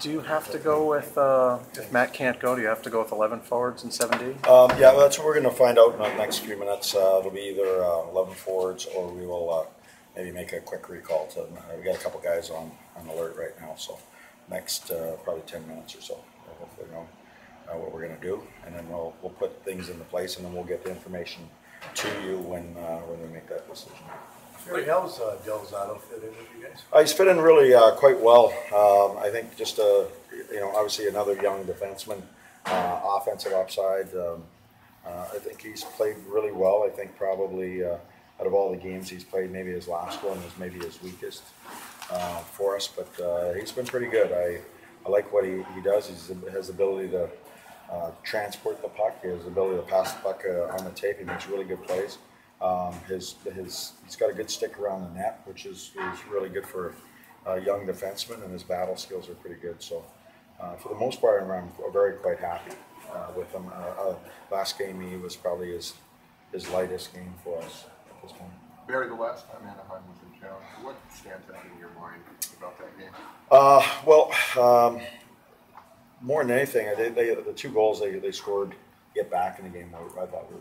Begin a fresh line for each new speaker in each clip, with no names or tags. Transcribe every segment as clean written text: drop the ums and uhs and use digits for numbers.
Do you have to go with, if Matt can't go, do you have to go with 11 forwards and 7D?
Yeah, that's what we're going to find out in the next few minutes. It'll be either 11 forwards or we will maybe make a quick recall. We got a couple guys on alert right now, so next probably 10 minutes or so, we'll hopefully know what we're going to do, and then we'll put things into place, and then we'll get the information to you when we make that decision.
Barry, how's Delzato fit in with you guys?
He's fit in really quite well. I think just obviously another young defenseman, offensive upside. I think he's played really well. I think probably out of all the games he's played, maybe his last one was maybe his weakest for us, but he's been pretty good. I like what he does. He has the ability to transport the puck. He has the ability to pass the puck on the tape. He makes really good plays. He's got a good stick around the net, which is really good for a young defenseman, and his battle skills are pretty good. So for the most part, I'm very quite happy with him. Last game, he was probably his lightest game for us at this point.
Barry, the last time Anaheim was in town, what stands out in your mind about that game?
More than anything, the two goals they scored get back in the game, I thought were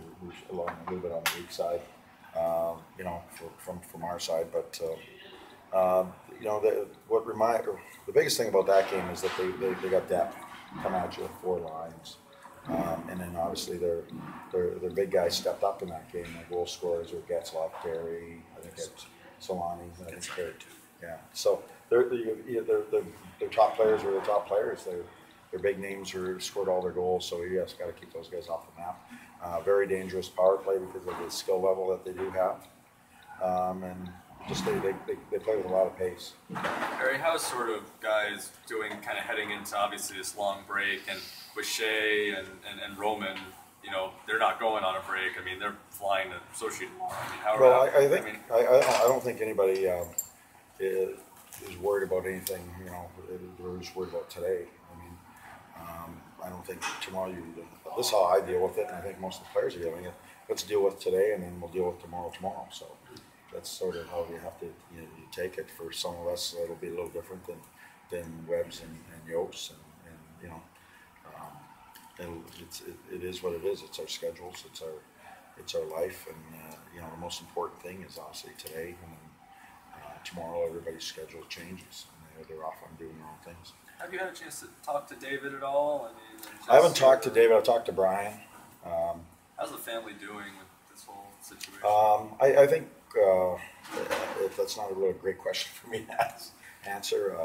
a little bit on the weak side, from our side. But the biggest thing about that game is that they got depth, come at you with four lines, and then obviously their big guys stepped up in that game. The goal scorers were Getzlaf, Barry, I think it's Selanne, I think Carter too. Yeah, so their top players were the top players. Their big names scored all their goals, so you just got to keep those guys off the map. Very dangerous power play because of the skill level that they do have, and just they play with a lot of pace.
Barry, how's sort of guys doing kind of heading into obviously this long break, and with Shea and Roman, they're not going on a break. I mean, they're flying to Sochi tomorrow. I mean,
I don't think anybody is worried about anything. They're just worried about today. I don't think tomorrow this is how I deal with it, and I think most of the players are dealing it. Let's deal with today, and then we'll deal with tomorrow. So that's sort of how you have to you take it. For some of us, it'll be a little different than Webbs and Yokes, and it is what it is. It's our schedules, it's our life, and the most important thing is obviously today, and then tomorrow everybody's schedule changes, and they're off on doing their own things.
Have you had a chance to talk to David at all?
I haven't talked to David. I've talked to Brian.
How's the family doing with this whole situation?
I think that's not a really great question for me to answer.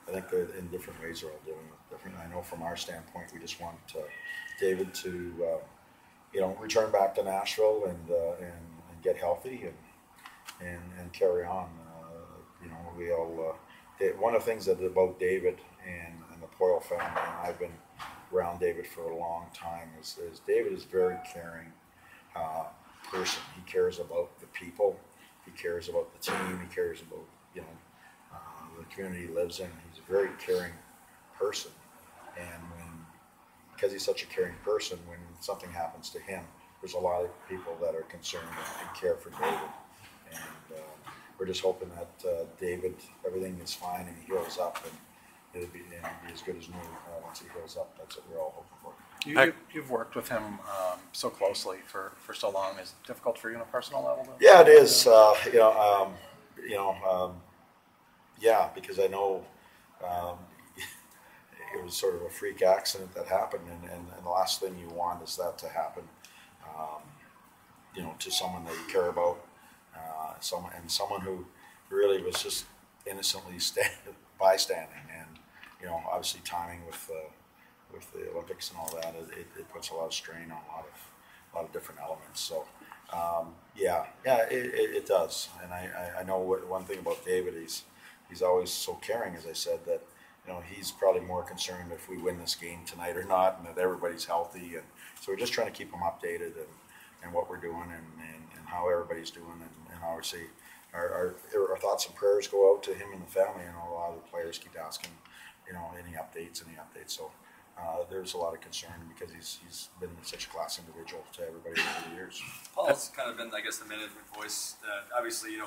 I think they're in different ways. They're all dealing with different. I know from our standpoint, we just want David to return back to Nashville and get healthy and carry on. We all. One of the things that about David and the Poyle family, and I've been around David for a long time, is David is a very caring person. He cares about the people, he cares about the team, he cares about the community he lives in. He's a very caring person, and because he's such a caring person, when something happens to him, there's a lot of people that are concerned and care for David, and we're just hoping that David, everything is fine and he heals up, and it'll be as good as new once he heals up. That's what we're all hoping for.
You've worked with him so closely for so long. Is it difficult for you on a personal level?
Yeah, it is. Yeah, because I know it was sort of a freak accident that happened, and the last thing you want is that to happen, to someone that you care about. Someone who really was just innocently bystanding, and obviously timing with the Olympics and all that, it puts a lot of strain on a lot of different elements. So it does. And I know one thing about David, he's always so caring, as I said, that he's probably more concerned if we win this game tonight or not, and that everybody's healthy, and so we're just trying to keep him updated and what we're doing and how everybody's doing, and obviously our thoughts and prayers go out to him and the family, and a lot of the players keep asking, any updates. So there's a lot of concern because he's been such a class individual to everybody over the years.
Paul's kind of been, I guess, the management voice. Obviously,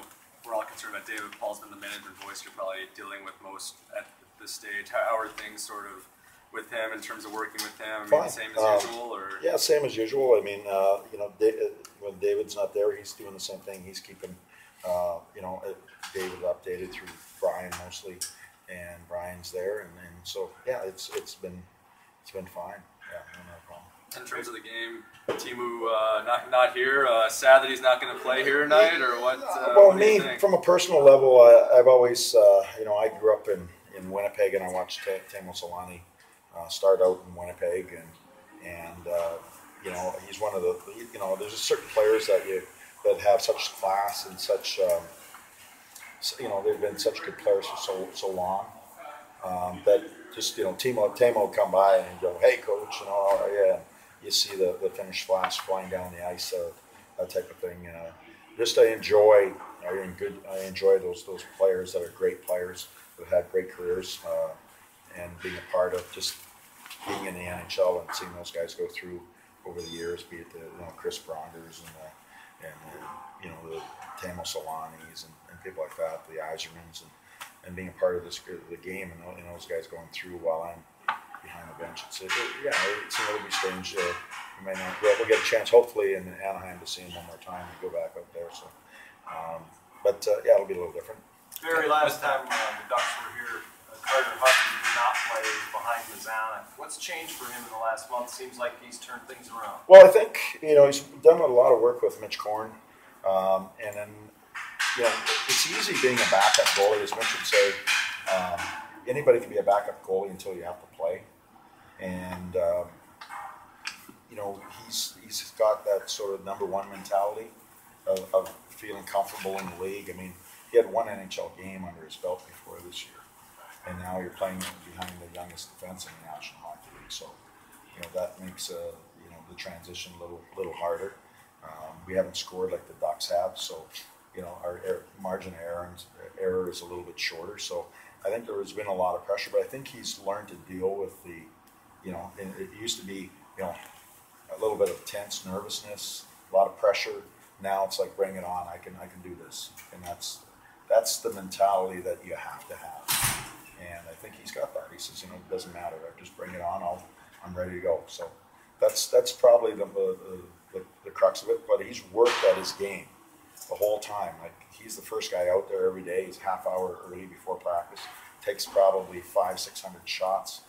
we're all concerned about David. Paul's been the management voice you're probably dealing with most at this stage? How are things sort of with him in terms of working with him? I mean,
Fine.
the same as usual, or
Yeah, same as usual. I mean, when David's not there, he's doing the same thing. He's keeping, David updated through Brian mostly, and Brian's there, and so yeah, it's been fine. Yeah, no problem.
in terms of the game, Teemu not here. Sad that he's not going to play here tonight, or what?
Well,
what do you
me,
think?
from a personal level, I've always, I grew up in Winnipeg, and I watched Teemu Selanne start out in Winnipeg, and he's one of the, there's just certain players that have such class and such, they've been such good players for so long, that just, Teemu will come by and go, hey, coach, how are you? And you see the finished flash flying down the ice, that type of thing. I enjoy those players that are great players that have had great careers, and being a part of just being in the NHL and seeing those guys go through over the years, be it the Chris Brongers and the Teemu Selannes and people like that, the Isermans, and being a part of the game and those guys going through while I'm behind the bench. It's a little bit strange. We'll get a chance hopefully in Anaheim to see him one more time and go back up there. So, it'll be a little different.
Barry, last time the Ducks were here, Carter Hutton did not play behind Mazana. What's changed for him in the last month? Seems like he's turned things around.
Well, I think he's done a lot of work with Mitch Korn, and then it's easy being a backup goalie, as Mitch would say. Anybody can be a backup goalie until you have to play, and he's got that sort of number one mentality of feeling comfortable in the league. I mean, he had one NHL game under his belt before this year, and now you're playing behind the youngest defense in the National Hockey League. So, that makes the transition a little harder. We haven't scored like the Ducks have, so our margin of error is a little bit shorter. So I think there has been a lot of pressure, but I think he's learned to deal with the, and it used to be a little bit of tense nervousness, a lot of pressure. Now it's like, bring it on. I can do this, and that's the mentality that you have to have. And I think he's got that. He says, it doesn't matter. I just bring it on. I'm ready to go. So that's probably the crux of it. But he's worked at his game the whole time. Like, he's the first guy out there every day. He's half hour early before practice. Takes probably 500-600 shots,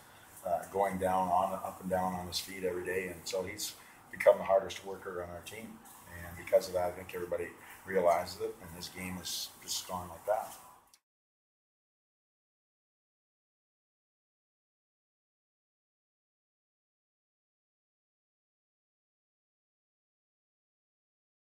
going up and down on his feet every day. And so he's become the hardest worker on our team. And because of that, I think everybody realizes it, and his game is just gone like that.